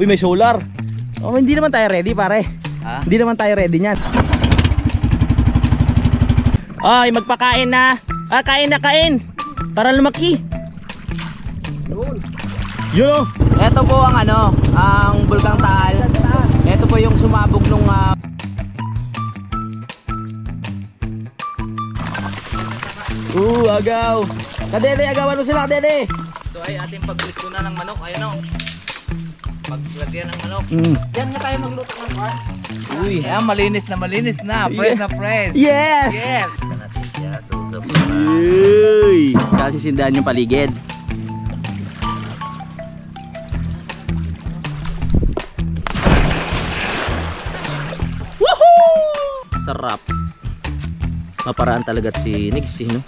Uy, may solar. Oh, hindi naman tayo ready, pare. Ha? Hindi naman tayo ready niyan. Ay, magpakain na. Kain na, kain. Para lumaki. Yun. Ito po ang ang Bulkang Taal. Ito po yung sumabog nung agaw. Kadede, agawan mo sila, kadede. Ito ay ating pagluto na ng manok. Ayun o. Paglagyan ng manok. Yan nga tayo magluto ng bar. Uy, malinis na. Fresh na fresh. Yes! Yes! Uy! Kasi sindahan yung paligid. Woohoo! Sarap. Maparaan talaga si Nigsi, no?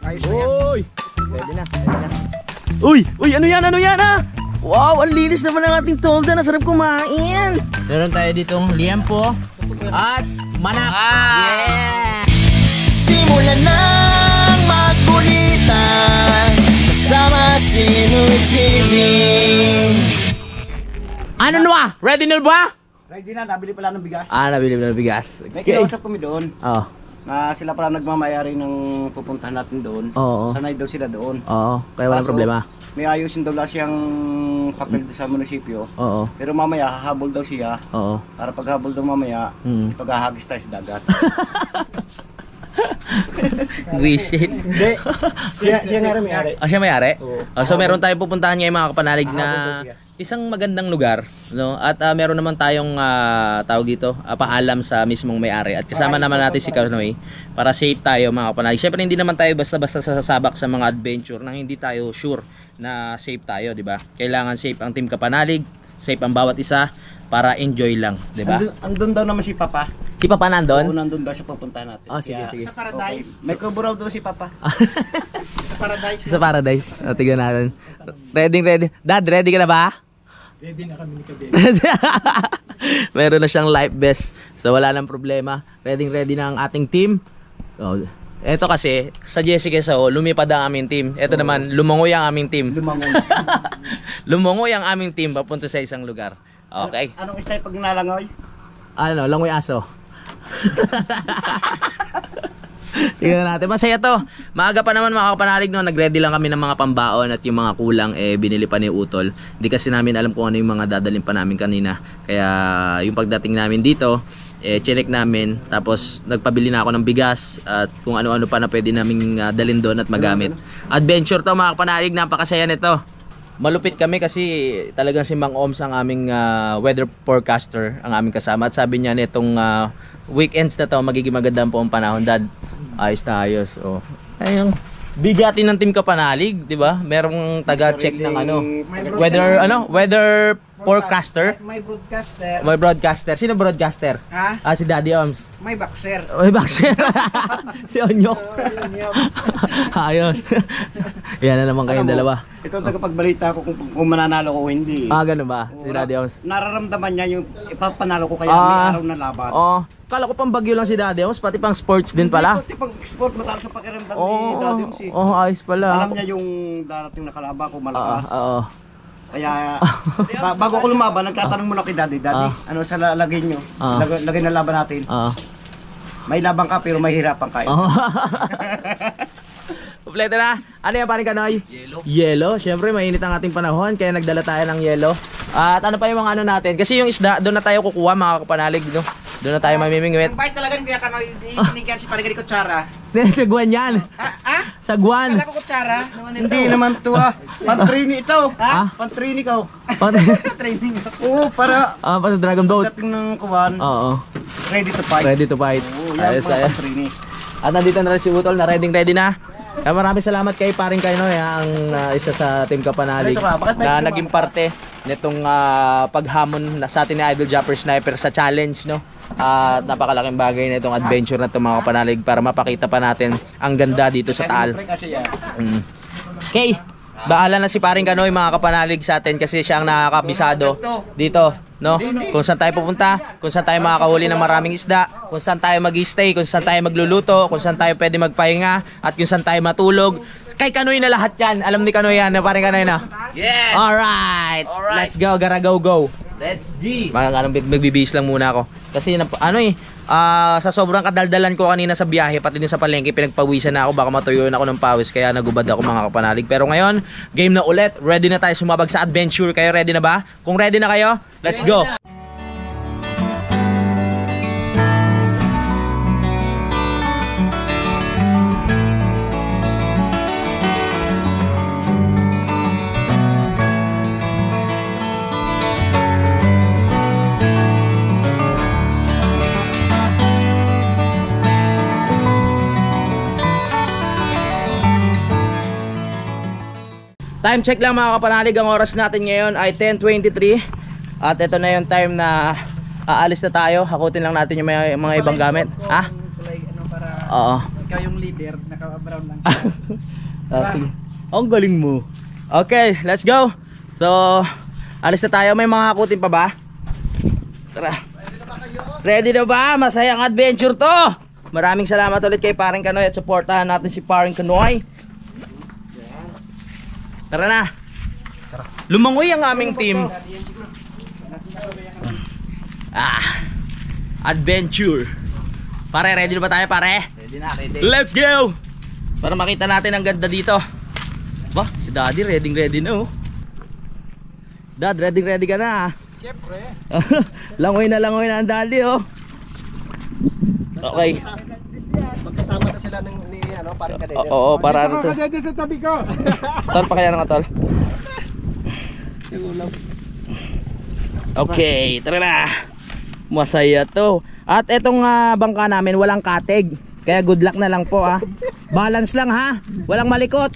Ayos na yan. Uy! Pwede na. Uy! Uy! Ano yan? Wow! Ang linis naman ng ating tolda. Nasarap kumain. Meron tayo ditong liempo at manak. Yeah! Simulan nang magkulitan kasama si Noy TV. Ano na? Ready na ba? Ready na, nabili pala ng bigas. Nabili na ng bigas. May kinausap kami doon. Oo. Na sila pala nagmamayari ng pupuntahan natin doon. Oo. Sanay daw sila doon. Oo. Kaya walang Kaso, problema. May ayusin daw lang siyang papel sa munisipyo. Oo. Pero mamaya hahabol daw siya. Oo. Para paghabol daw mamaya, ipaghahagis tayo sa dagat. Wisit. Hindi. Siya nga rin may-ari. Siya may-ari? Oo. So meron tayong pupuntahan ngayon mga kapanalig na Hahabol daw siya. isang magandang lugar, no? At meron naman tayong tawag dito, paalam sa mismong may-ari. At kasama naman natin si Kanoy para safe tayo mga kapanalig. Syempre hindi naman tayo basta-basta sasabak sa mga adventure nang hindi tayo sure na safe tayo, di ba? Kailangan safe ang team kapanalig, safe ang bawat isa para enjoy lang, di ba? Andun daw naman si Papa. Si Papa nandun? Oo, nandun daw siya pupuntahan natin. Sige, sige. Sa Paradise. May kubo raw daw si Papa. Sa Paradise. Sa Paradise. Tignan natin. Ready. Dad, ready ka na ba? Ready na kami ni Kabel. Meron na siyang life vest. So wala nang problema. Ready na ang ating team. Oh, eto kasi sa Jessica lumipad ang aming team. Eto naman lumangoy ang aming team. Lumangoy ang aming team papunta sa isang lugar. Okay. Anong style pag nalangoy? Langoy aso. Tingnan natin. Masaya to. Maaga pa naman mga kapanalig, no? Nag-ready lang kami ng mga pambaon at yung mga kulang binili pa ni Utol. Hindi kasi namin alam kung ano yung mga dadalhin pa namin kanina. Kaya yung pagdating namin dito, chinek namin. Tapos nagpabili na ako ng bigas at kung ano-ano pa na pwede naming dalhin doon at magamit. Adventure to mga kapanalig. Napakasaya nito. Malupit kami kasi talagang si Mang Oms ang aming weather forecaster, ang aming kasama. At sabi niya nitong weekends na to magiging maganda po ang panahon. Dad, ayos na ayos. Oh. Ayun, bigatin ng team kapanalig, 'di ba? Merong taga-check ng weather forecaster. May broadcaster. May broadcaster. Sino broadcaster? Ha? Si Daddy Oms. May boxer. May boxer. Si Onyok. Ayos. Yan na naman kayong dalawa. Ito tagapagbalita ko kung mananalo ko o hindi. Ganun ba? Si Daddy Oms. Nararamdaman niya yung ipapanalo ko kaya may araw na laban. Kala ko pang bagyo lang si Daddy Oms, pati pang sports din pala. Pati pang sport matalo sa pakiramdam ni Daddy Oms. Ayos pala. Alam niya yung darating na kalaban ko malakas. Oo. Kaya bago ako lumaban, nagtatanong muna kay Daddy, ano sa lagay nyo? Lagay na laban natin. May laban ka pero may hirapan ka. Kompleto na. Ano yan paring Kanoy? Yelo. Siyempre mainit ang ating panahon kaya nagdala tayo ng yelo. At ano pa yung mga ano natin? Kasi yung isda, doon na tayo kukuha mga kapanalig. No? Doon na tayo mamimingwit. Ang bait talaga ni Kuya Kanoy, ikinigyan si Parigari Kutsara. Sagwan yan. Sagwan. Kala ko Kutsara. Hindi naman to Pantrini ito. Pantrini ko. Training. Oo, para para sa Dragon Boat. dating ng kuwan. Oo. Ready to fight. Ready to fight. Oo, yan mga Pantrini. At nandito na rin si Utol na ready na. Kaya maraming salamat kay paring Kanoy, ang isa sa team kapanalig na naging parte nitong paghamon sa atin ni Idol Japper Sniper sa challenge, no? At napakalaking bagay na itong adventure na ito mga kapanalig para mapakita pa natin ang ganda dito sa Taal. Okay, bahala na si paring Kanoy mga kapanalig sa atin kasi siya ang nakakabisado dito no? Kung saan tayo pupunta, kung saan tayo makakahuli ng maraming isda, kung saan tayo mag-stay, kung saan tayo magluluto, kung saan tayo pwede magpahinga, at kung saan tayo matulog. Kay Kanoy na lahat yan. Alam ni Kanoy yan, parang Kanoy na. Yes! Alright! Let's go, gotta go. Let's G! Magbibihis lang muna ako. Kasi sa sobrang kadaldalan ko kanina sa biyahe, pati din sa palengke, pinagpawisan na ako, baka matuyo na ako ng pawis, kaya nagubad ako mga kapanalig. Pero ngayon, game na ulit. Ready na tayo sumabag sa adventure. Kayo ready na ba? Kung ready na kayo, let's go! Time check lang mga kapanalig, ang oras natin ngayon ay 10:23. At ito na yung time na aalis na tayo. Hakutin lang natin yung mga ibang gamit. Ha? Oo. Ikaw yung leader, naka-brown lang. Sige. Ang galing mo. Okay, let's go. So, alis na tayo. May mga hakutin pa ba? Tara. Ready na ba? Masayang adventure to. Maraming salamat ulit kay Paring Kanoy at supportahan natin si Paring Kanoy. Tara na. Lumangoy ang aming team. Adventure. Pare, ready na ba tayo, pare? Ready na, ready. Let's go! Para makita natin ang ganda dito. Ba, si Daddy ready na oh. Dad, ready ka na. Siyempre. Langoy na ang Daddy oh. Okay. Magkasama na sila ng parang kadede. Oo, para ano to. Kadede sa tabi ko. Tol, pa kaya nga tol. Okay, tara na. Masaya to. At etong bangka namin walang katig. Kaya good luck na lang po ha. Balance lang ha. Walang malikot.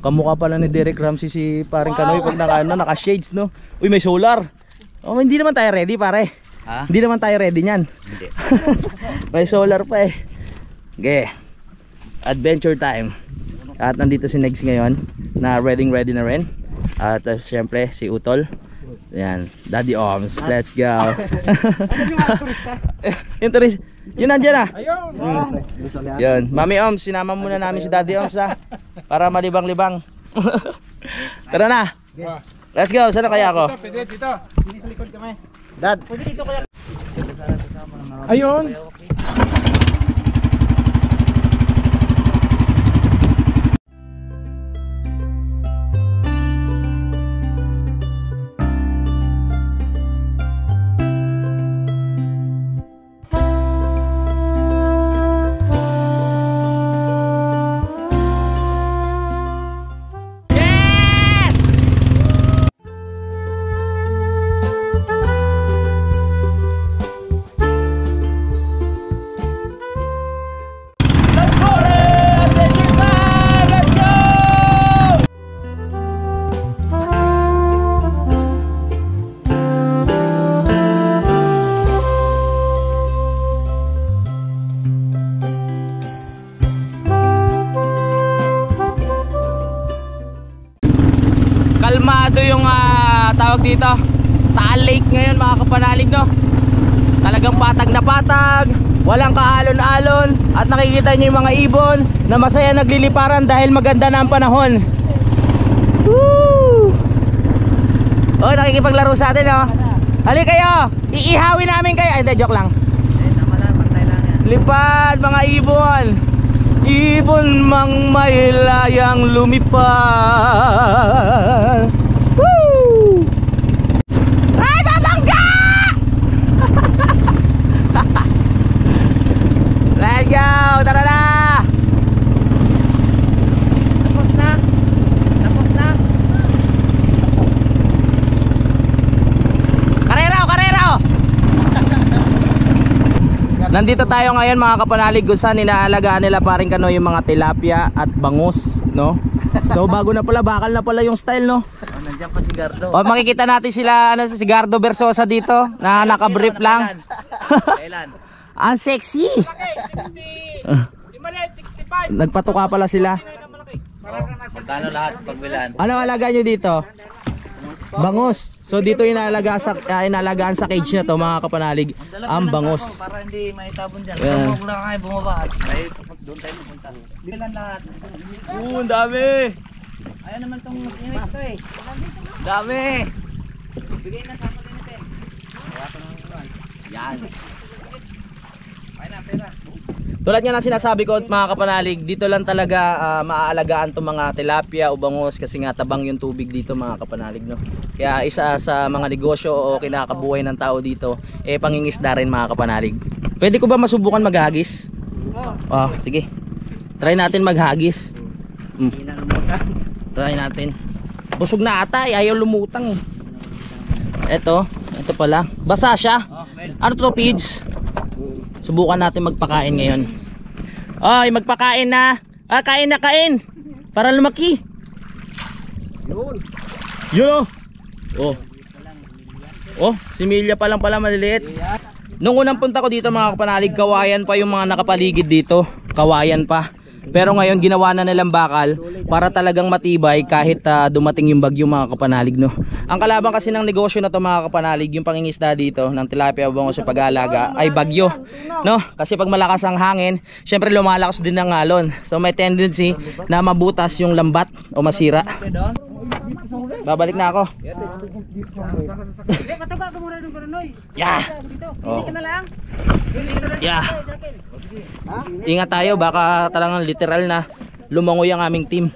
Kamukha pala ni Derek Ramsey si Paring Kanoy pag naka-shades no. Uy, may solar. Oh, hindi naman tayo ready pare. Ha? Hindi naman tayo ready niyan. Hindi. May solar pa eh. Okay. Adventure time. At nandito si Negs ngayon na ready na rin. At syempre si Utol. Yan, Daddy Oms. Let's go. Yung turist. Yun nandiyan na. Ayun. Yun. Mami Oms, sinama muna namin si Daddy Oms ha. Para malibang-libang. Tara na. Let's go. Saan na kaya ako? Pwede dito. Dito sa likod kami. Dad, pwede dito kaya. Ayun. Kalmado yung tawag dito, Taal Lake ngayon mga kapanalig no. Talagang patag na patag, walang kaalon-alon, at nakikita nyo yung mga ibon na masaya nagliliparan dahil maganda na ang panahon. Woo! Oh, nakikipaglaro sa atin oh. Hali kayo, iihawin namin kayo. Ay, hindi, joke lang. Lipad mga ibon. Ibon mang may layang lumipad. Woo! Ay, babangga! Let's go! Tara na! Tapos na? Tapos na? Karera! Karera! Nandito tayo ngayon mga kapanalig, kung saan inaalagaan nila Paring Kanoy yung mga tilapia at bangus, no? So bago na pala, bakal na pala yung style, no? Oh, nandiyan pa si Gardo. O makikita natin sila, si Gardo Versosa dito, na naka-brief lang. Kailan? Ang sexy! 65. Nagpatuka pala sila. Magkano lahat pagbilan? Ano alaga nyo dito? Bangus. So dito inalagaan sa cage na to mga kapanalig ang bangos. Para hindi maitabon dyan. Yan. Huwag lang kayo bumaba at doon tayo pupunta. Hindi lang lahat. Ang dami! Ayan naman tong init ko eh. Dami! Bigay na sa kapatid natin. Kaya ko naman ito. Yan. Ay na, pera. Tulad nga ng sinasabi ko mga kapanalig, dito lang talaga maaalagaan itong mga tilapia o bangos kasi nga tabang yung tubig dito mga kapanalig, no? Kaya isa sa mga negosyo o kinakabuhay ng tao dito pangingisda rin mga kapanalig. Pwede ko ba masubukan maghagis? Oh, sige. Try natin maghagis. Try natin. Busog na ata, ayaw lumutang eh. Ito pala. Basa siya. Ano to, Pids? Subukan natin magpakain ngayon. Ay, magpakain na. Kain na, kain. Para lumaki. Yun. Oh. Oh, si Milya pa lang pala maliliit. Nung unang punta ko dito mga kapanalig, kawayan pa yung mga nakapaligid dito. Kawayan pa. Pero ngayon ginawa na nilang bakal para talagang matibay kahit dumating yung bagyo mga kapanalig, no. Ang kalaban kasi ng negosyo na to mga kapanalig, yung pangingisda dito ng tilapia o bangos sa pag-aalaga ay bagyo, no. Kasi pag malakas ang hangin, syempre lumalakas din ang alon. So may tendency na mabutas yung lambat o masira. Babalik na ako. Yeah. Oh. Yeah. Ingat tayo, baka talagang literal na lumangoy ang aming team.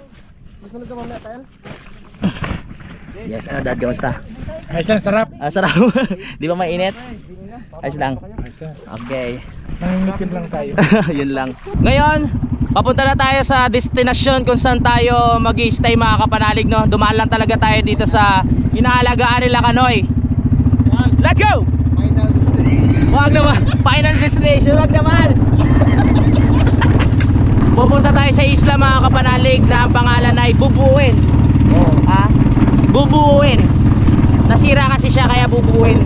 Yes, ano dad, kamusta? Ayos lang, sarap. Sarap. Di ba mainit? Ayos lang. Okay. Nangingitim lang tayo. Yun lang. Ngayon, papunta na tayo sa destinasyon kung saan tayo mag-i-stay mga kapanalig, no? Dumaan lang talaga tayo dito sa inaalagaan nila Kanoy. Let's go! Final destination. Wag naman, final destination, wag naman. Pupunta tayo sa isla mga kapanalig na ang pangalan ay Bubuin. Bubuin. Nasira kasi siya kaya bubuin.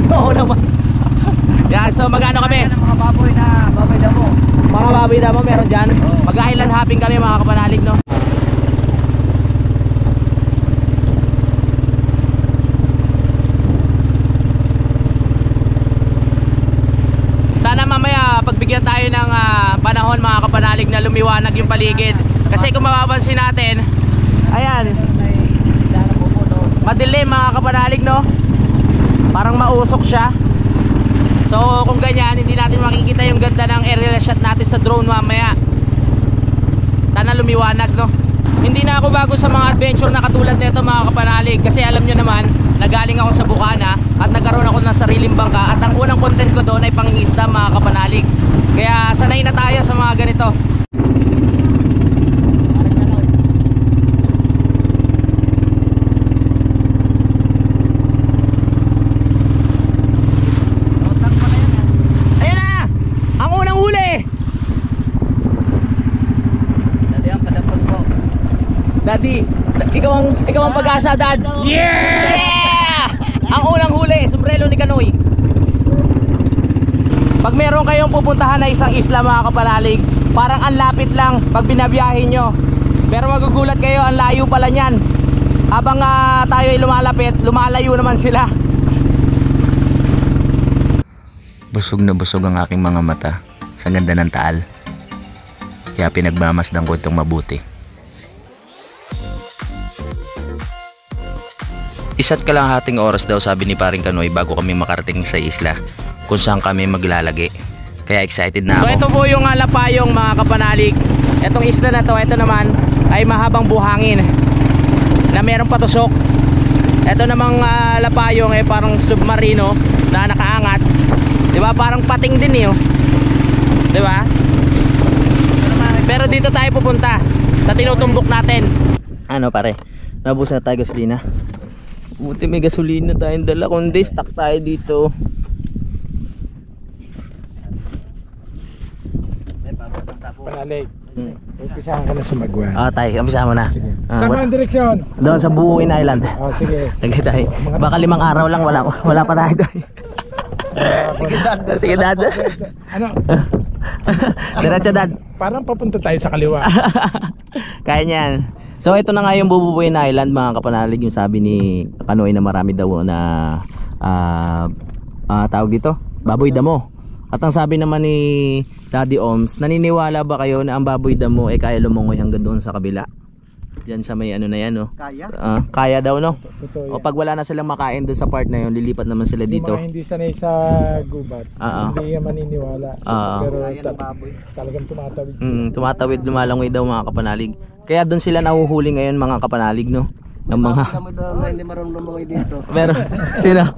Oo naman. Yan, so magano kami? Mga baboy na baboy damo. Mga baboy damo meron dyan. Mag-island hopping kami mga kapanalig, no? Sana mamaya pagbigyan tayo ng panahon mga kapanalig na lumiwanag yung paligid. Kasi kung mapapansin natin, ayan, madilim mga kapanalig, no? Parang mausok siya. So kung ganyan, hindi natin makikita yung ganda ng aerial shot natin sa drone mamaya. Sana lumiwanag, no? Hindi na ako bago sa mga adventure na katulad nito mga kapanalig. Kasi alam nyo naman, nagaling ako sa Bukana at nagkaroon ako ng sariling bangka. At ang unang content ko doon ay pangingisda mga kapanalig. Kaya sanay na tayo sa mga ganito. Daddy, ikaw ang pag-asa, Dad. Yeah! Ang unang huli, sombrero ni Kanoy. Pag meron kayong pupuntahan na isang isla mga kapanalig, parang ang lapit lang pag binabiyahe nyo. Pero magugulat kayo, ang layo pala niyan. Habang tayo ay lumalapit, lumalayo naman sila. Busog na busog ang aking mga mata sa ganda ng Taal. Kaya pinagmamasdan ko itong mabuti. Isa't kalahating oras daw sabi ni paring Kanoy bago kami makarating sa isla kung saan kami maglalagi. Kaya excited na ako. So ito po yung lapayong mga kapanalig. Itong isla na to, ito naman ay mahabang buhangin na merong patusok. Ito namang lapayong ay parang submarino na nakaangat. Diba? Parang pating din eh. Diba? Pero dito tayo pupunta sa tinutumbok natin. Ano pare? Nabus na tayo gasolina. Buti may gasolina tayong dala, kundi stuck tayo dito. Panalig. Umpisahan ka na sumagwan. Tayo, umpisahan mo na. Saan ba ang direksyon? Doon sa Buuin Island. Sige. Lagay tayo. Baka 5 araw lang, wala pa tayo doon. Sige dad. Ano? Diretso dad. Parang papunta tayo sa kaliwa. Kaya niyan. So ito na nga yung Bububuin Island mga kapanalig, yung sabi ni Kanoy na marami daw na tawag dito, baboy damo. At ang sabi naman ni Daddy Oms, naniniwala ba kayo na ang baboy damo ay kaya lumungoy hanggang doon sa kabila? Diyan sa may ano na yan, no? Kaya? Kaya daw, no? Totoo O yan. pag wala na silang makain doon sa part na yun, lilipat naman sila Yung dito. mga hindi sanay sa gubat, Oo. hindi yan maniniwala. Pero Kaya ng baboy. talagang tumatawid. Tumatawid, lumalangoy daw mga kapanalig. Kaya doon sila nahuhuli ngayon mga kapanalig, no? Ng mga... Kamo daw na hindi marunong lumangoy dito. Pero, sino?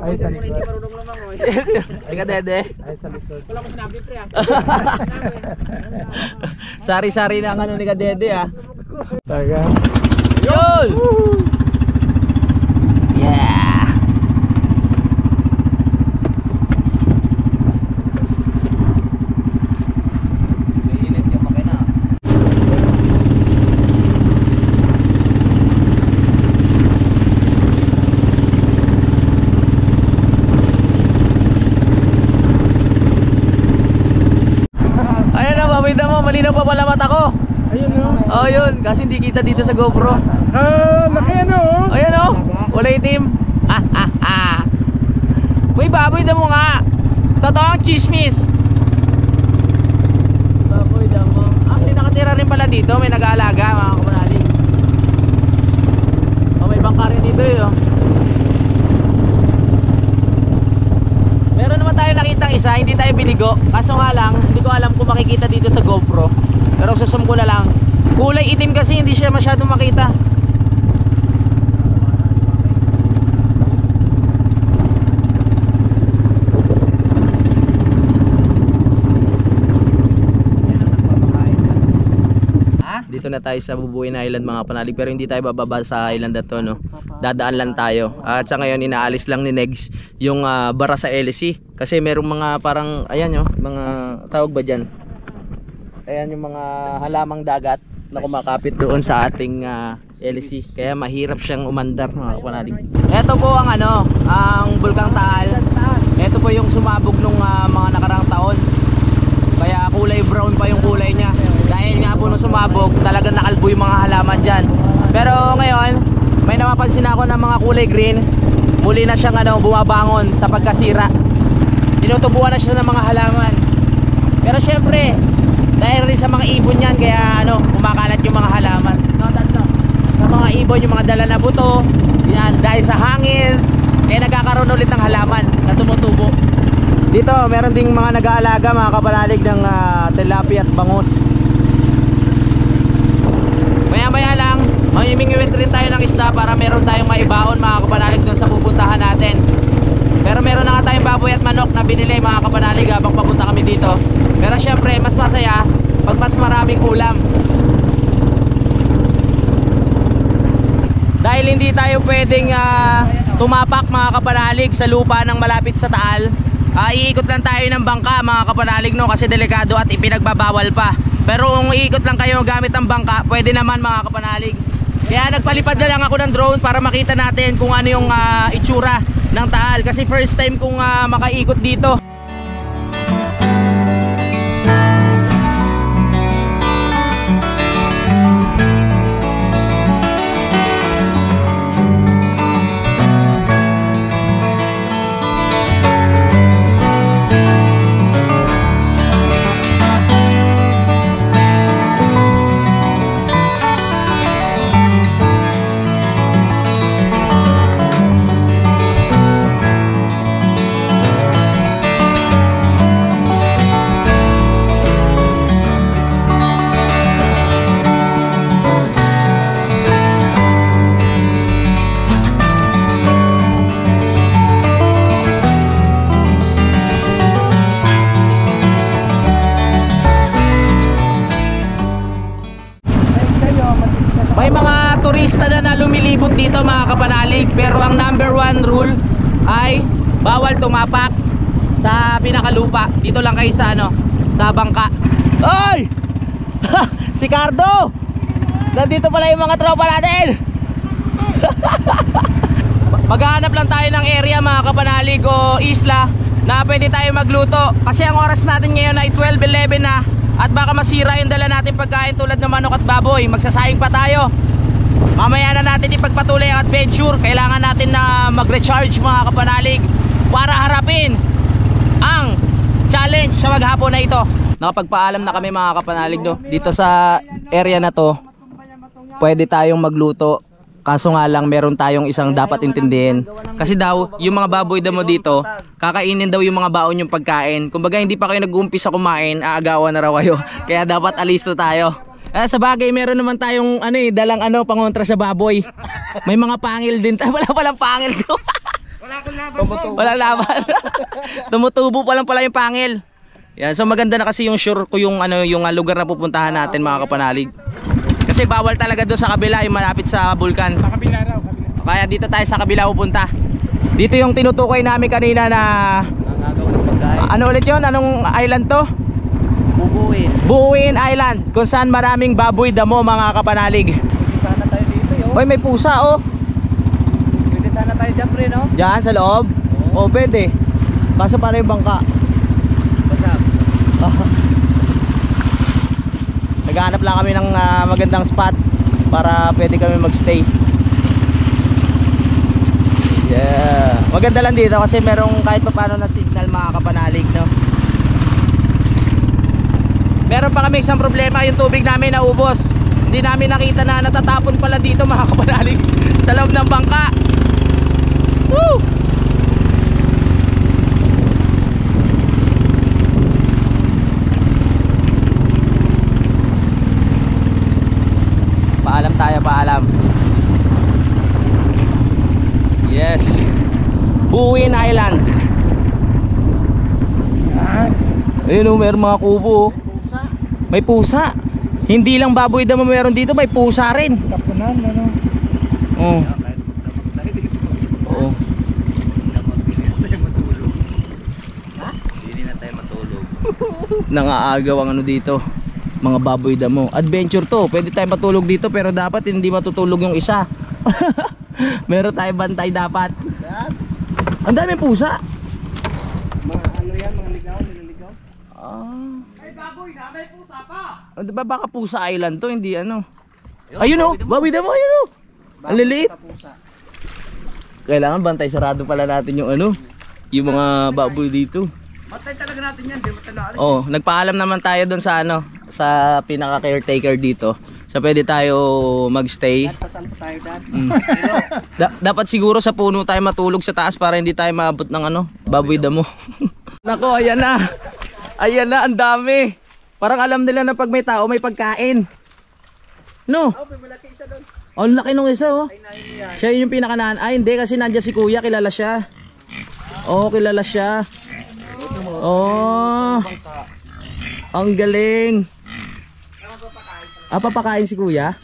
Ay, sa likod. Ika dede. Ay, sa likod. Sari-sari na ang ano ni Kadede, ah. Taga. Yun! Yeah! Mainit yung makina. Ayan na, babida mo. Malinaw pa pala mata ko. Ayun no. Oh, yun. Kasi hindi kita dito sa GoPro. Laki ano oh. Ayan o, kulay itim. Uy, baboy damo nga. Totoong chismis. Baboy damo. May nakatira rin pala dito. May nag-aalaga mga kapanalig. May bangka rin dito oh. Meron naman tayo nakitang isa. Hindi tayo binigo. Kaso nga lang, hindi ko alam kung makikita dito sa GoPro. Pero susum ko na lang. Kulay itim kasi hindi siya masyadong makita. Dito na tayo sa Bubuin Island mga kapanalig, pero hindi tayo bababa sa island na to, no? Dadaan lang tayo. At sa ngayon inaalis lang ni Negs yung bara sa LSC kasi merong mga parang ayan yo, mga tawag ba diyan? Ayan yung mga halamang dagat na kumakapit doon sa ating LSC. Kaya mahirap siyang umandar mga kapanalig. Ito po ang ano, ang Bulkang Taal. Ito po yung sumabog nung mga nakarang taon. Kaya kulay brown pa yung kulay niya. Dahil nga po nung sumabog, talagang nakalbo yung mga halaman dyan. Pero ngayon, may napapansin ako ng mga kulay green. Muli na siyang bumabangon sa pagkasira. Tinutubuan na siya ng mga halaman. Pero syempre, dahil rin sa mga ibon yan, kaya kumakalat yung mga halaman. Sa mga ibon, yung mga dala na buto, yan, dahil sa hangin, kaya nagkakaroon ulit ng halaman na tumutubo. Dito, meron ding mga nag-aalaga, mga kapanalig ng tilapia at bangus. Maya-maya lang, mamimingwit rin tayo ng isda para meron tayong maibaon mga kapanalig doon sa pupuntahan natin. Pero meron na nga tayong baboy at manok na binili mga kapanalig habang papunta kami dito. Pero syempre, mas masaya pag mas maraming ulam. Dahil hindi tayo pwedeng tumapak mga kapanalig sa lupa ng malapit sa Taal. Iikot lang tayo ng bangka mga kapanalig, no, kasi delikado at ipinagbabawal pa. Pero kung iikot lang kayo gamit ang bangka, pwede naman mga kapanalig. Kaya nagpalipad na lang ako ng drone para makita natin kung ano yung itsura ng Taal. Kasi first time kong makaikot dito. May mga turista na lumilibot dito mga kapanalig, pero ang number 1 rule ay bawal tumapak sa pinakalupa. Dito lang kayo sa sa bangka. Oy! Si Cardo! Nandito pala yung mga tropa natin. Maghahanap lang tayo ng area mga kapanalig o isla na pwede tayo magluto. Kasi ang oras natin ngayon ay 12:11 na. At baka masira yung dala natin pagkain tulad ng manok at baboy. Magsasayang pa tayo. Mamaya na natin ipagpatuloy ang adventure. Kailangan natin na mag-recharge mga kapanalig para harapin ang challenge sa maghapon na ito. Nakapagpaalam na kami mga kapanalig, no? Dito sa area na to pwede tayong magluto. Kaso nga lang meron tayong isang dapat intindihin. Kasi daw yung mga baboy damo dito kakainin daw yung mga baon yung pagkain. Kumbaga hindi pa kayo nag-uumpisa kumain, aagawan na raw kayo. Kaya dapat alisto tayo. Sa bagay meron naman tayong dalang pangontra sa baboy. May mga pangil din. Wala palang pangil ko. Wala laban. Tumutubo pa lang pala yung pangil. Yan, so maganda na kasi yung sure ko yung lugar na pupuntahan natin mga kapanalig. Kasi bawal talaga doon sa kabila, yung malapit sa bulkan. Sa kabila raw, kabila. Kaya dito tayo sa kabila pupunta. Dito yung tinutukoy namin kanina na ano ulit yun? Anong island to? Buuin Island, kung saan maraming baboy damo mga kapanalig. Pwede sana tayo dito, yo. Hoy, may pusa oh. Pwede sana tayo dyan, pre, no? Diyan sa loob? Oo, pwede. Kaso paano yung bangka? Basag. Naghahanap lang kami ng magandang spot para pwede kami magstay. Yeah. Maganda lang dito kasi merong kahit pa paano na signal mga kapanalig, no? Meron pa kami isang problema, yung tubig namin naubos. Hindi namin nakita na natatapon pala dito mga kapanalig sa loob ng bangka. Woo! Paalam tayo, paalam. Yes. Buuin Island. Ayun oh, meron mga kubo oh. May pusa. Hindi lang baboy damo meron dito, may pusa rin. Kapunan, ano? Oo. Oo. Hindi na tayo matulog. Nangaagaw ang ano dito, mga baboy damo. Adventure to, pwede tayo matulog dito pero dapat hindi matutulog yung isa. Meron tayong bantay dapat. Ang daming pusa. Mga ano yan, mga ligaw, nililigaw? May baboy na, may pusa pa. Diba baka pusa island to, hindi ano. Ayun oh, baboy damo, ayun oh. Ang liliit. Kailangan bantay sarado pala natin yung yung mga baboy dito. Matay talaga natin yan, di ba tayo? Oh, nagpaalam naman tayo doon sa sa pinaka caretaker dito. So pwede tayo magstay. Pasan pa tayo dad. Dapat siguro sa puno tayo matulog sa taas para hindi tayo maabot ng baboy damo. Nako, ayan na. Ayan na, ang dami. Parang alam nila na pag may tao may pagkain. No? Oh, may malaki isa doon. Oh, ang laki nung isa oh. Siya yung pinakanaan. Ay, hindi kasi nandiyan si kuya, kilala siya. Oh, kilala siya. Oh. Ang galing. Papakain si kuya?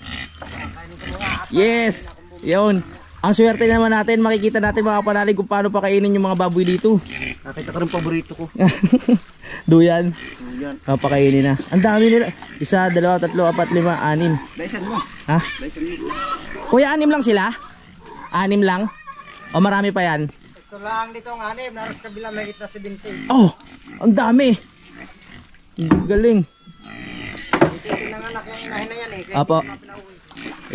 Yes. Yun. Ang swerte naman natin, makikita natin mga kapanalig kung paano pakainin yung mga baboy dito. Nakita ko rin paborito ko. Duyan. Yan. Pakainin na. Ang dami nila. 1, 2, 3, 4, 5, 6. Daisan mo. Ha? Daisan mo. Kuya, 6 lang sila? 6 lang? O marami pa yan? Ito lang dito ang hanip, naros kabila may kita 70. Oh, ang dami. Galing. Ito nanganak yung inahin na yan eh. Apo.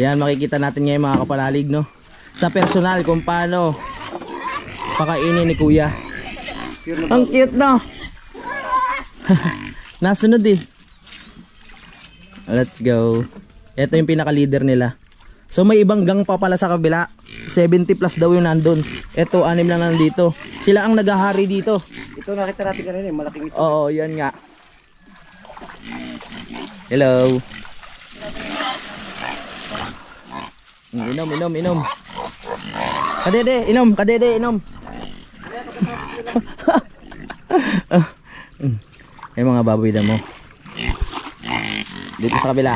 Ayan, makikita natin ngayon mga kapanalig, no? Sa personal kung paano pakainin ni kuya. Ang cute, no? Nasunod eh. Let's go. Ito yung pinaka-leader nila. So may ibang gang pa pala sa kabila. 70 plus daw yung nandun. Ito, 6 lang nandito. Sila ang naghahari dito. Ito nakita natin kanina, malaking ito. Oo, yan nga. Hello. Inom. Kadede, inom. Ay mga baboy damo. Dito sa kabila.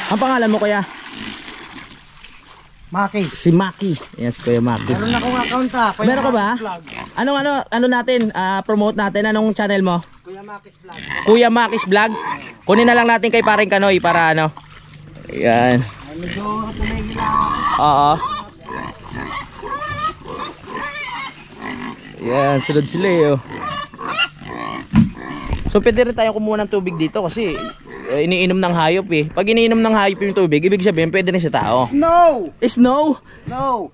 Ang pangalan mo kuya? Maki. Si Maki. Ayan si Kuya Maki. Meron akong account Meron ka ba? Ano natin? Promote natin. Anong channel mo? Kuya Maki's Vlog. Kuya Maki's Vlog. Kunin na lang natin kay paring Kanoy para Ayan. Medyo tumigil lang. Oo. Ayan, sunod sila So pwede rin tayong kumuha ng tubig dito kasi iniinom ng hayop eh. Pag iniinom ng hayop yung tubig, ibig sabihin pwede rin sa tao. No! Snow? No!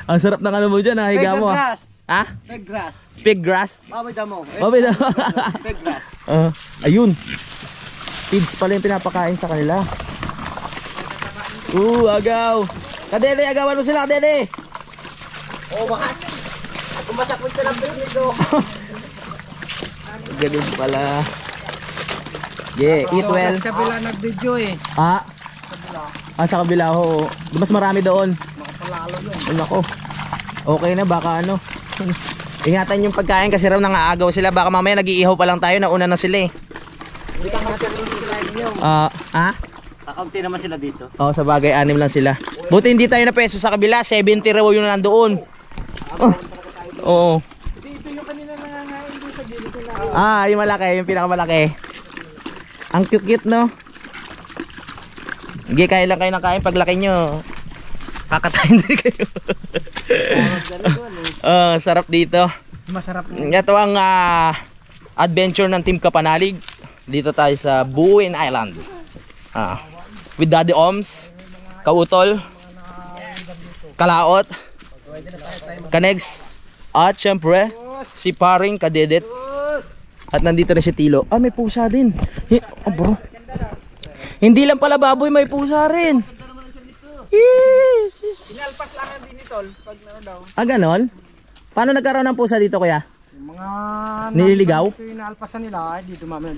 Ang sarap ng ano mo dyan, higa mo. Grass. Ha? Pig grass. Pig grass? Baboy damo. Baboy damo. Pig grass. Ayun. Pigs pala yung pinapakain sa kanila. Agaw. Kadede, agawan mo sila, kadede. Bakit? Kumasakot ka lang dito. Ganun pala. Yeah, eat well. Sa kabila nag-video eh. Sa kabila ho. Mas marami doon. Makapalalo yun. Nako. Okay na, baka ano. Ingatan yung pagkain kasi raw nangaagaw sila. Baka mamaya nag-iihaw pa lang tayo, nauna na sila eh. Hindi ka makakalimutan nyo. Kakaunti naman sila dito. Sa bagay, 6 lang sila. Buti hindi tayo na peso sa kabila. 70 raw yun na nandoon. Oo. Ito yung kanina nangangain doon sa gilid nila. Yung malaki, yung pinakamalaki. Ang cute no? Hindi, kain lang kayo ng kain. Paglaki nyo, kakatayin din kayo. Sarap dito. Masarap. Ito ang adventure ng Team Kapanalig. Dito tayo sa Buuin Island. With Daddy Oms, Kautol, Kalaot, Kanegs, at syempre si Paring Kadedet. At nandito na si Tilo. May pusa din. Bro. Hindi lang pala baboy, may pusa rin. Yes. Inalpas lang din ito pag daw. Ganon? Paano nagkaroon ng pusa dito, kuya? Yung mga nililigaw? Ito yung inaalpasan nila, di dumami.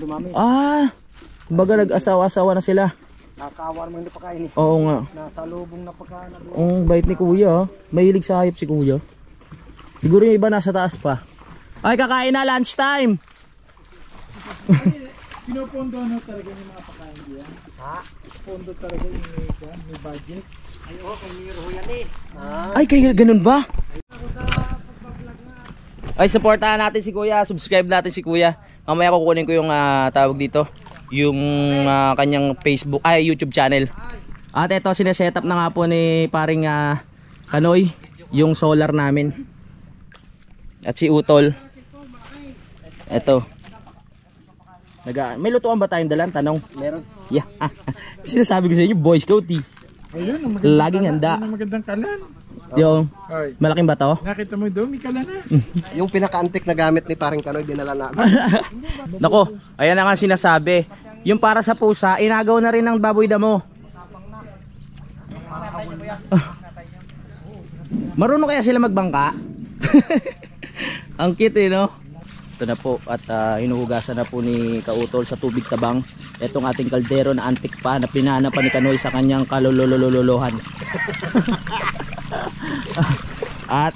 Kumbaga nag-asawa-asawa na sila. Nakakawa naman yung pagkain eh. Oo nga. Nasa lubong na pagkain. Ang bait ni kuya. Mahilig sa hayop si kuya. Siguro yung iba nasa taas pa. Ay, kakain na, lunchtime. Pinupondo na talaga yung mga pagkain diyan. Pondo talaga yung may budget. Kung niro yan eh. Ay, kaya ganun ba? Ay, supportahan natin si kuya. Subscribe natin si kuya. Mamaya kukunin ko yung tawag dito. Yung kanyang Facebook, YouTube channel. At ito, sineset up na nga po ni paring Kanoy yung solar namin. At si Utol. Ito. May lutuan ba tayong dalan? Tanong. Meron. Yeah. Sinasabi ko sa inyo, Boy Scout eh. Ayun, Laging handa. magandang kalan. Yung malaking bato. Nakita mo doon, may kalan na. Yung pinaka-antik na gamit ni Paring Kanoy, dinala namin. Nako, ayan na nga sinasabi. Yung para sa pusa, inagaw na rin ng baboy damo. Marunong kaya sila magbangka? Ang cute no? Ito na po at hinuhugasan na po ni Kautol sa tubig tabang itong ating kaldero na antik pa na pinana pa ni Kanoy sa kanyang kalululululohan. At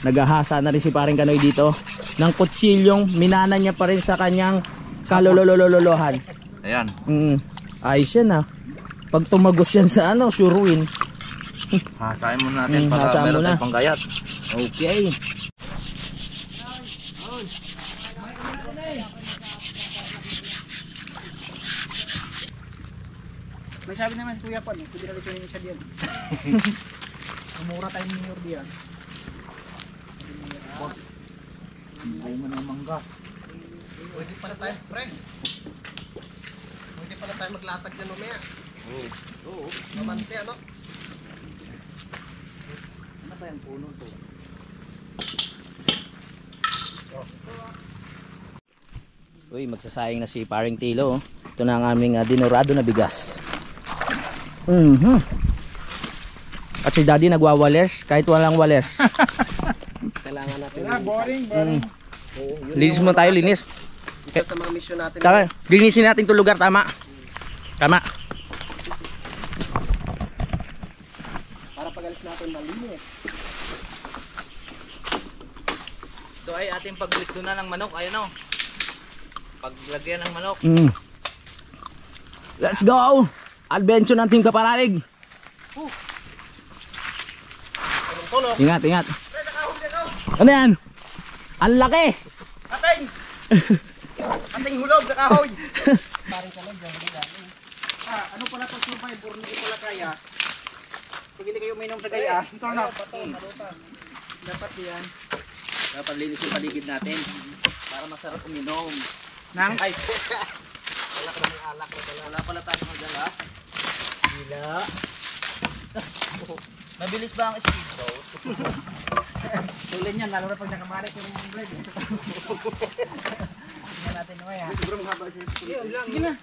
naghahasa na rin si paring Kanoy dito ng kutsilyong minana niya pa rin sa kanyang kalululululohan. Ayan. Ayos yan pag tumagos yan sa sure win. Hasain muna natin para hasa meron muna. tayong panggayat. Okay. May sabi naman si Kuya Pon, pwede na rin siya diyan. Umura tayo ni Mayor diyan. Ayaw mo na mangga. Pwede pala tayo, Frank. Pwede pala tayo maglasag dyan mamaya. Oo. Mamante, ano? Ano ba yung puno to? Uy, magsasayang na si paring Tilo. Ito na ang aming dinorado na bigas. At si Daddy nagwawales kahit walang wales. Kailangan natin. Boring. Linis mo tayo, linis. Isa sa mga mission natin. Tama, linisin natin 'tong lugar, tama. Tama. Para pagalis natin malinis. Ito ay ating paglitso na ng manok. Ayan o. Paglagyan ng manok. Let's go! Adventure ng Team Kapanalig. Ingat, ingat. Ano yan? Ang laki! Ating hulog na kahoy. Ano pala ito survivor, hindi pala kaya. Pag hindi kayo uminom sa gaya, ito na. Dapat yan. Dapat linis yung paligid natin para masarap uminom. Nang? Ay. Wala pala tayo magdala. Gila. Mabilis ba ang speedboat? Tuloy niyan, lalo na pag nakamarik yung blade. Tingnan natin naman ha. Sobrang haba siya. Sige na.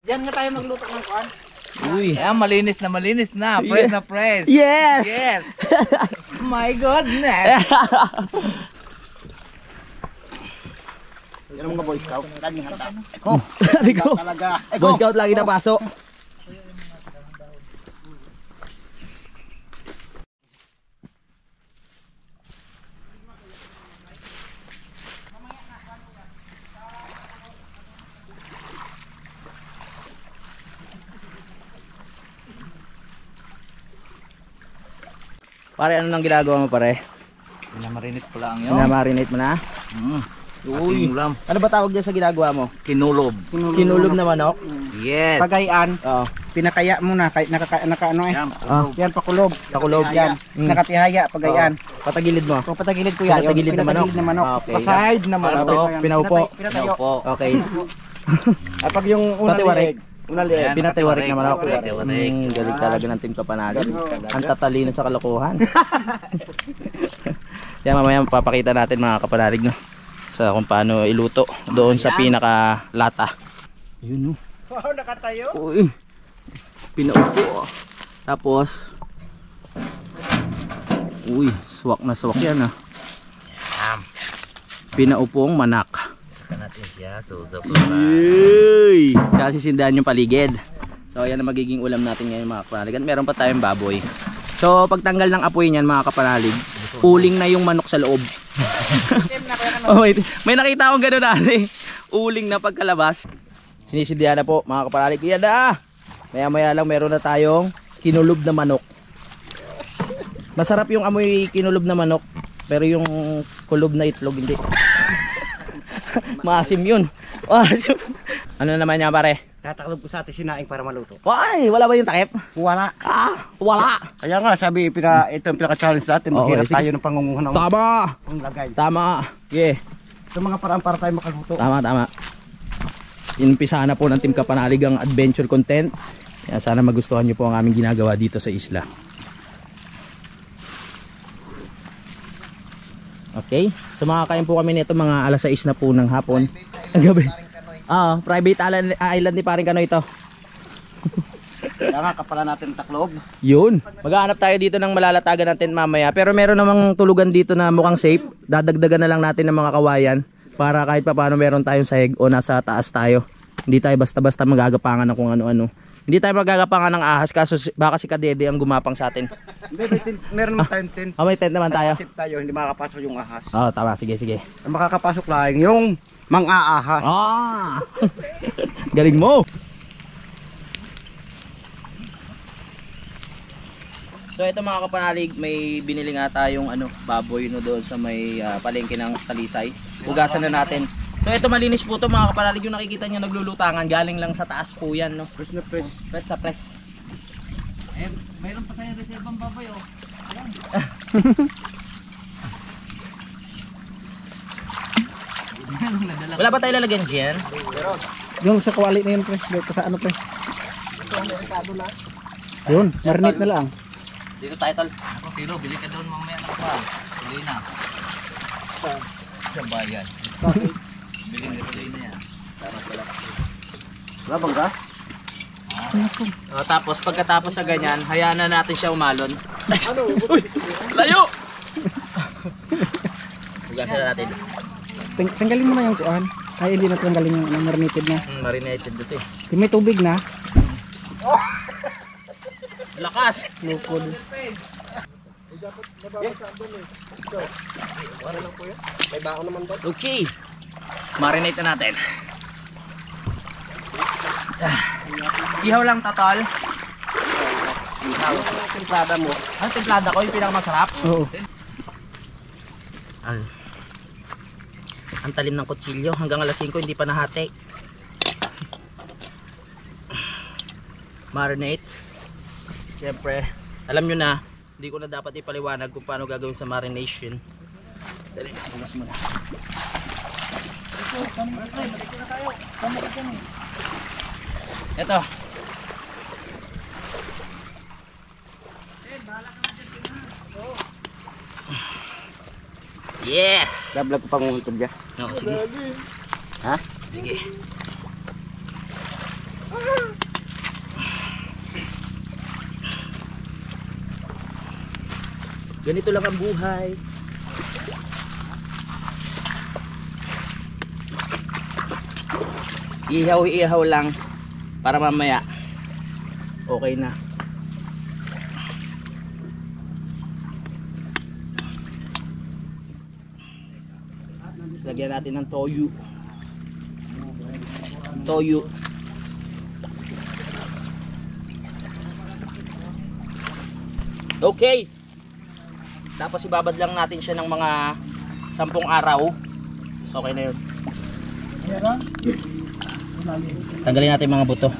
Diyan nga tayo magluto ng kuan. Uy, malinis na. Fresh na fresh. Yes! Yes! My goodness! Yan ang mga Boy Scout. Laging handa. Eko. Eko. Talaga. Boy Scout lagi na paso. Pare, ano nang ginagawa mo pare? Pinamarinate ko lang yun. Pinamarinate mo na? Uy. Ano ba tawag dyan sa ginagawa mo? Kinulob. Kinulob na manok? Yes. Pagayaan, Oo. pinakaya muna kahit naka ano eh. Yan. Yan pakulob. Pakulob. Yan. Nakatihaya pagayaan. Patagilid mo? So patagilid ko yan. Pinatagilid na manok? Pinatagilid na manok. Ah, okay. Paside na manok. Ito, pinaupo. Pinatayo. Opo. Okay. At pag yung unang Patiwarik. liig, unang liig. Ayan. Pinatiwarik na manok. Pinatiwarik. Galing talaga ng Team Kapanali. Ang tatalino sa kalokohan. Yan, mamaya papakita natin mga kapanalig, no, sa kung paano iluto doon sa pinaka lata. Yun, no. Wow, nakatayo. Uy. Pinaupo. Tapos uy, swak na swak yan, ah. Pinaupong manak. Saka natin siya. Suso ko Yay! Tsaka sisindahan yung paligid. So ayan ang magiging ulam natin ngayon mga kapanalig. At meron pa tayong baboy. So pagtanggal ng apoy niyan mga kapanalig, uling na yung manok sa loob. Oh, may nakita akong gano'n dati. Uling na pagkalabas. Sinisindihan na po mga kapanalig. Yan na! Maya maya lang meron na tayong kinulob na manok. Masarap yung amoy kinulob na manok, pero yung kulob na itlog hindi. Maasim yun. Maasim. Ano naman niya pare? Tataklob ko sa atin sinaing para maluto. Why? Wala ba yung takip? Wala. Wala. Kaya nga sabi, ito ang pinaka-challenge natin. Maghirap sige. tayo ng pangunguhan ng Tama. panglagay. Tama. Yeah. Ito mga paraan para tayo makaluto. Tama. Inumpisahan na po ng Team Kapanalig ang adventure content. Kaya sana magustuhan nyo po ang aming ginagawa dito sa isla. Okay. So makakain po kami nito mga alas 6 na po ng hapon. Ang gabi. Private island ni Paring Kanoy ito. Kaya nga kapala natin taklob. Yun. Maghahanap tayo dito ng malalatagan natin mamaya. Pero meron namang tulugan dito na mukhang safe. Dadagdagan na lang natin ng mga kawayan para kahit pa paano meron tayong sahig o nasa taas tayo. Hindi tayo basta-basta magagapangan ng kung ano-ano. Hindi tayo magagapangan ng ahas kaso baka si Kadede ang gumapang sa atin. Hindi, meron naman tayong tent. May tent naman tayo. Nakasip tayo, hindi makakapasok yung ahas. Tama. Sige. Ang makakapasok lang yung mang-aahas. Galing mo. So ito mga kapanalig, may binili nga tayong baboy no doon sa may palengke ng Talisay. Hugasan na natin. So ito malinis po to mga kapanalig, yung nakikita nyo naglulutangan, galing lang sa taas po yan, no. Press na press. Press na press. Ayan, mayroon pa tayong reservang baboy, oh. Wala ba tayo lalagyan dyan? Yung sa kwali na yun, pre. Dito sa ano, pre. Yun, marinate na lang. Dito tayo tol. Ako, Tiro, bili ka doon mamaya ng pa. Tuloy na. Sa bayan. Bili na yan. Wala bang gas? Tapos pagkatapos sa ganyan, hayaan na natin siya umalon. Uy, layo! Hugasan na natin. Tanggalin mo na yung kuan. Ay, hindi na tanggalin yung marinated na. Marinated dito eh. Yung may tubig na. Lakas! Lukod. dapat nababasaan doon eh. So, Wala lang po yan. May baon naman doon. Okay. Marinate na natin. Ihaw lang tatol. Ang templada mo. Ang templada ko yung pinakamasarap. oo. Ang talim ng kutsilyo. Hanggang alas 5 hindi pa nahati. Marinate. Siyempre, alam nyo na, hindi ko na dapat ipaliwanag kung paano gagawin sa marination. Dali, bukas mo na. Ito. Yes! Dablag ko pang umuntog dyan. No, sige. Ha? Sige. Ganito lang ang buhay. Ihaw-ihaw lang para mamaya okay na. Lagyan natin ng toyo. Toyo. Okay. Tapos ibabad lang natin siya ng mga 10 araw. So okay na yun. Tanggalin natin mga buto.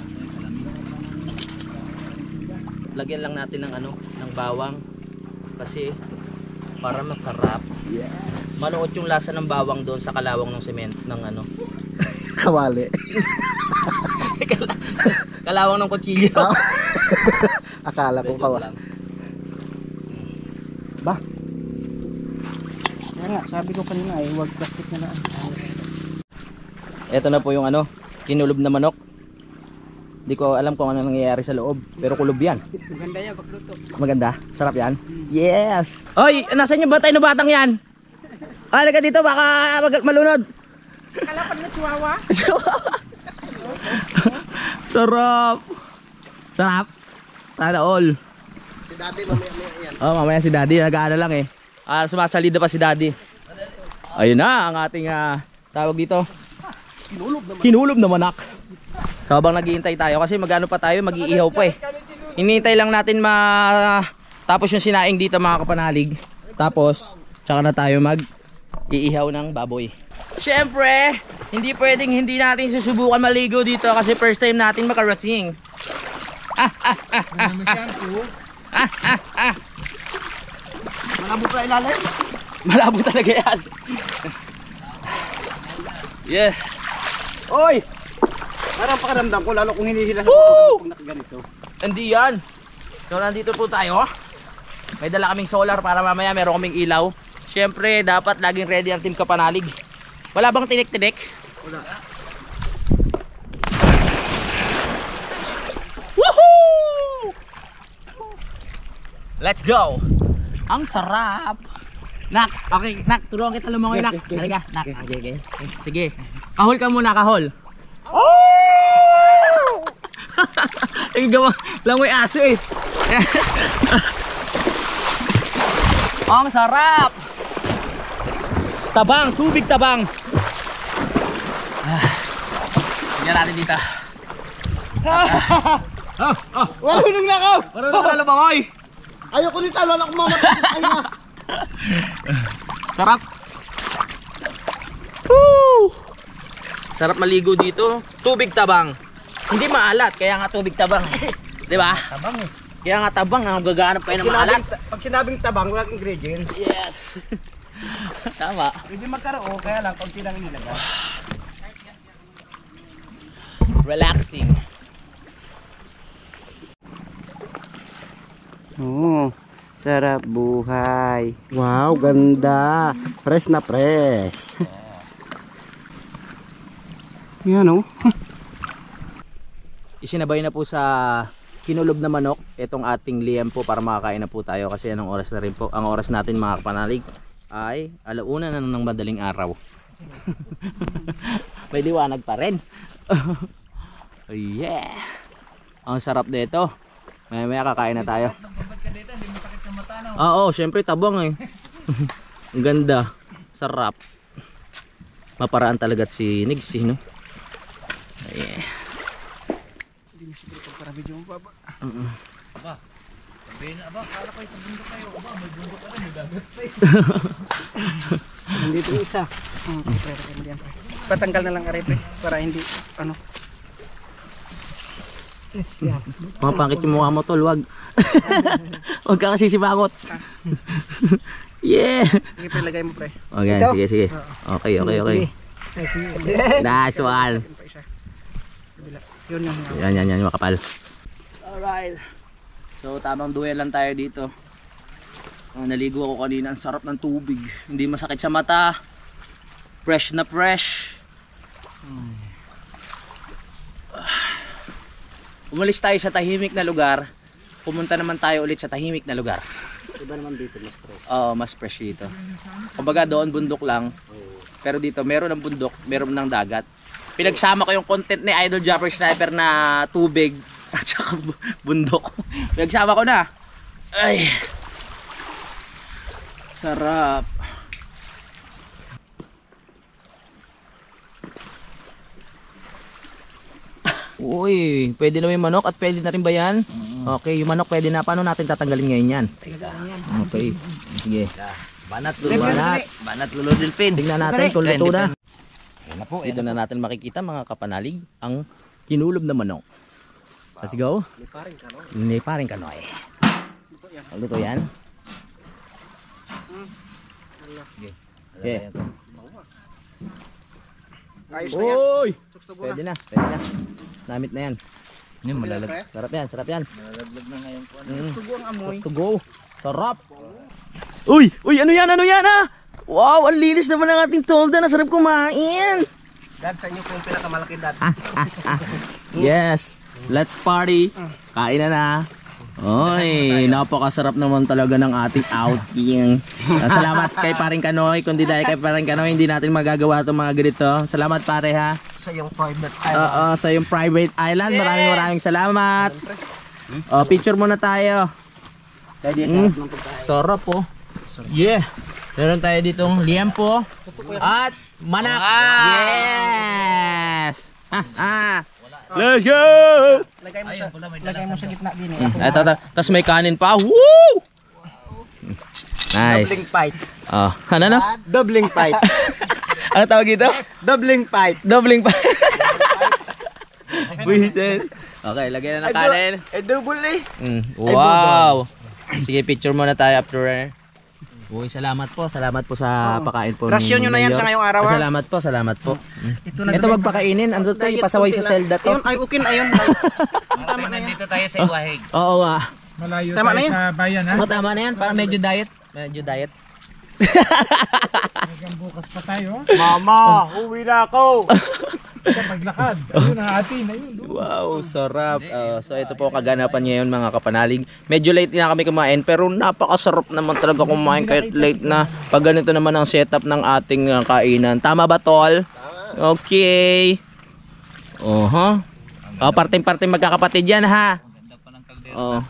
Lagyan lang natin ng ng bawang kasi para masarap. Manuot yung lasa ng bawang doon sa kalawang ng semento ng Kawali. kalawang ng kutsilyo. Akala ko kawali. Ba? Kaya nga, sabi ko kanina huwag plastic na lang. Ito na po yung kinulob na manok. Hindi ko alam kung ano nangyayari sa loob, pero kulob yan. Maganda yan, pagluto. Maganda? Sarap yan? Yes! Oy! Nasaan yung batay na batang yan? Halika dito, baka malunod. Kalapan na chihuahua. Sarap! Sarap! Sana all. Si Daddy mamaya yan. Oh, mamaya si Daddy, nag-aano lang eh. Sumasalida pa si Daddy. Ayun na ang ating tawag dito. Kinulob na manak. So habang naghihintay tayo kasi magano pa tayo, mag-iihaw pa eh. Hinihintay lang natin tapos yung sinaing dito mga kapanalig. Tapos tsaka na tayo mag-iihaw ng baboy. Syempre, hindi pwedeng hindi natin susubukan maligo dito kasi first time natin makarating. Malabo pa ilalim. Malabo talaga yan. Yes. Oy! Parang pakaramdam ko lalo kung hinihila sa pag nakaganito. Hindi yan. So nandito po tayo. May dala kaming solar para mamaya meron kaming ilaw. Siyempre dapat laging ready ang team kapanalig. Wala bang tinik-tinik? Wala. Woohoo! Let's go! Ang sarap! Nak, okay, Nak, turuan kita lumangoy, Nak. Halika, Nak. Okay. Sige. Kahol ka muna, kahol. Oh! Ang gawa, langoy aso eh. Ang sarap! Tabang, tubig tabang. Tingnan natin dito. Marunong na ako! Marunong ka lumangoy. Ayoko nito, lalo akong mamatay. Ay na. Sarap. Woo! Sarap maligo dito. Tubig tabang. Hindi maalat, kaya nga tubig tabang. 'Di ba? Tabang eh. Kaya nga tabang, ang gagahanap kayo ng maalat. Pag sinabing tabang, walang ingredients. Yes. Tama. Pwede magkaroon, kaya lang konti lang nilagay. Relaxing. Sarap buhay. Wow, ganda. Fresh na fresh. Yan oh. Isinabay na po sa kinulob na manok itong ating liempo para makakain na po tayo kasi anong oras na rin po. Ang oras natin mga kapanalig ay 1:00 na ng madaling araw. May liwanag pa rin. Yeah. Ang sarap nito. Maya kakain na tayo. Oo, syempre tabang eh. Ang ganda. Sarap. Maparaan talaga si Nigsi, no? Yeah. Para video mo pa ba? Sabihin na, aba, kala ko itong bundok kayo. Aba, may bundok ka na, may dagat pa eh. Nandito yung isa. Patanggal na lang arepe para hindi ano. Mapangkit yung mukha mo, tol. Wag. Wag ka kasi sibakot. Yeah. Sige pre, lagay mo pre. Okay, Ikaw? sige. Okay. Nice one. Yun yung Yan, makapal. Alright. So, tamang duel lang tayo dito. Naligo ako kanina. Ang sarap ng tubig. Hindi masakit sa mata. Fresh na fresh. Umalis tayo sa tahimik na lugar. Pumunta naman tayo ulit sa tahimik na lugar. iba naman dito, mas fresh. Oo, mas fresh dito. Kumbaga doon bundok lang. Pero dito meron ng bundok, meron ng dagat. Pinagsama ko yung content ni Idol Japper Sniper na tubig at saka bundok. Pinagsama ko na. Ay. Sarap. Uy, pwede na yung manok at pwede na rin ba yan? Okay, yung manok pwede na. Paano natin tatanggalin ngayon yan? Okay, sige. Banat lulo delphin. Tingnan natin kung luto na. Dito na natin makikita mga kapanalig ang kinulob na manok. Let's go. Ni paring kanoy. Luto yan. Okay. Ayos na yan. Uy! Sukstugo Pwede na. na. Namit na yan. Yan, malalag. Sarap yan. Malalaglag na ngayon po. Sukstugo ang amoy. To go. Sarap. Uy, ano yan ah? Wow, ang linis naman ng ating tolda. Nasarap kumain. Dad, sa inyo po yung pinakamalaki dad. Yes. Let's party. Kain na. Oy, napakasarap naman talaga ng ating outing. Salamat kay Paring Kanoy. Kung di dahil kay Paring Kanoy, hindi natin magagawa itong mga ganito. Salamat pare ha. Sa yung private Oo, sa yung private island. Maraming salamat. Oh, picture muna tayo. Daddy, sarap ng pagkain. Sarap po. Yeah. Meron tayo ditong liempo at manak. Yes. Let's go. Lagay mo sa gitna din eh. Ito. Tapos may kanin pa. Woo! Nice. Doubling fight. Oh, ano? Doubling fight. Ano tawag dito? Doubling fight. Doubling pa. Buisit. Okay, lagyan na ng kanin. Double eh. Wow. Sige, picture muna tayo after. Uy, salamat po sa pakain po. Rasyon nyo na yan sa ngayong araw. Salamat po. Ito magpakainin. Ano to? Ipasaway sa selda to. Ay, okay na yun. Tama na nandito tayo sa Iwahig. Oo nga. Malayo Tama na tayo yan. sa bayan ha. Tama na yan. Parang medyo diet. Hanggang bukas pa tayo. Mama, uwi na ako. Sa paglakad. Ayun ang atin. Ayun. Wow, sarap. So ito po kaganapan ngayon mga kapanalig. Medyo late na kami kumain pero napakasarap naman talaga kumain kahit late na. Pag ganito naman ang setup ng ating kainan. Tama ba tol? Okay. Parting-parting magkakapatid yan ha. Oh.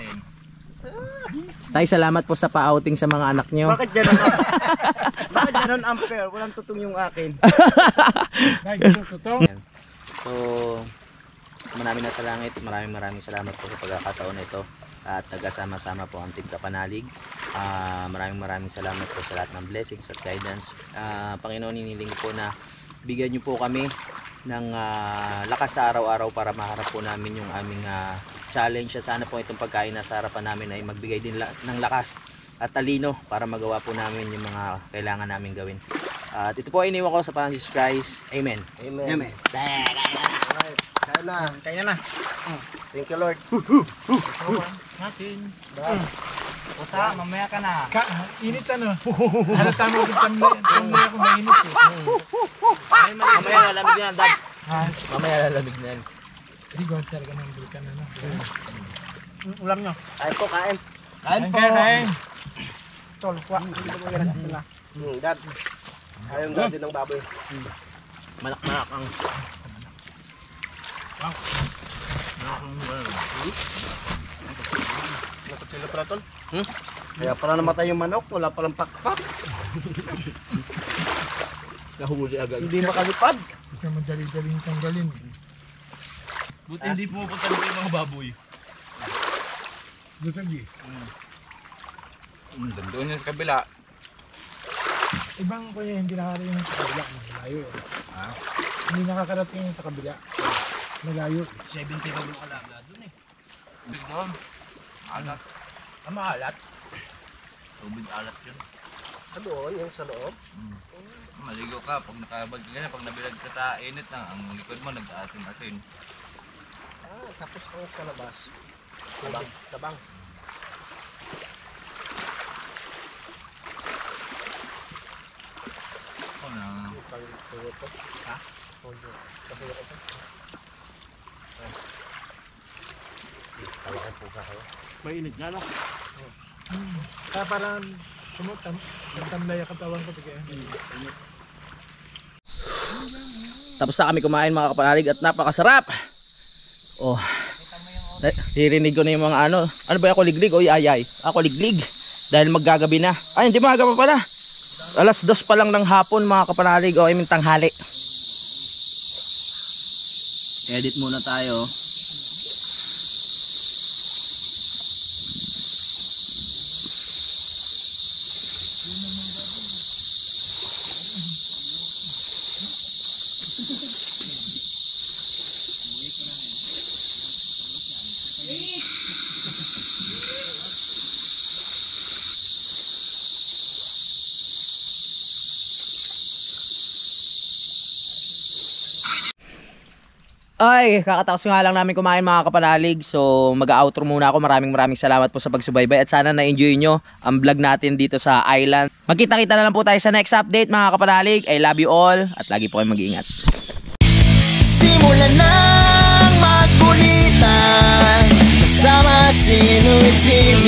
Tay, salamat po sa pa-outing sa mga anak nyo. Bakit ganun unfair? Walang tutong yung akin. So, maraming nasa langit, maraming salamat po sa pagkakataon na ito at nagkasama-sama po ang Team Kapanalig. Maraming salamat po sa lahat ng blessings at guidance. Panginoon, hinihiling po na bigyan niyo po kami ng lakas sa araw-araw para maharap po namin yung aming challenge at sana po itong pagkain na sa harapan namin ay magbigay din ng lakas at talino para magawa po namin yung mga kailangan namin gawin. At ito po ay iniwan ko sa Panginoon Jesus Christ. Amen. Amen. Kaya na. Thank you, Lord. Natin. Puta, mamaya ka na. Init ano. Halata mo yung tamlay ako mainit eh. Mamaya lalamig na yan, Dad. Mamaya lalamig na yan. Hindi ko talaga ng bulkan ano. Ulam nyo. Kain po, kain. Kain po. Kain. Tol, kwa. Dad. Ayong dad din ng baboy. Malak-malak ang... Nakapila pala, Tol? Kaya pala namatay yung manok, wala palang pakpak. Nahuli agad. Hindi makalipad. Gusto mo dali-daling tanggalin. Buti hindi pumupunta dito yung mga baboy. Gusto niyo? Doon yung sa kabila. Ibang kuya, hindi nakakarating yung sa kabila. Malayo eh. Ha? Hindi nakakarating yung sa kabila. Malayo. 70 ka yung alaga doon eh. Big doon. Alat. Maalat. Tubig alat yun. Doon, yung sa loob. Maligo ka, pag nakabag ka ganyan, pag nabilag ka sa init lang, ang likod mo nag-aatin-atin. Tapos ang sa labas. Tabang. Oh, na. Ha? Mainit nga no? Kaya parang tamlay ang katawan ko. Tapos na kami kumain mga kapanalig at napakasarap. Oh. Narinig ko na yung mga ano ba yung kuliglig? O yayay. Kuliglig. Dahil maggagabi na. Ay, hindi maaga pa pala. Alas 2 pa lang ng hapon mga kapanalig. O, I mean tanghali. Edit muna tayo. Ay, kakatapos nga lang namin kumain mga kapanalig. So mag-outro muna ako. Maraming salamat po sa pagsubaybay. At sana na-enjoy nyo ang vlog natin dito sa island. Magkita-kita na lang po tayo sa next update mga kapanalig. I love you all. At lagi po kayong mag-iingat. Simulan ng magkulitan kasama si Nuit TV.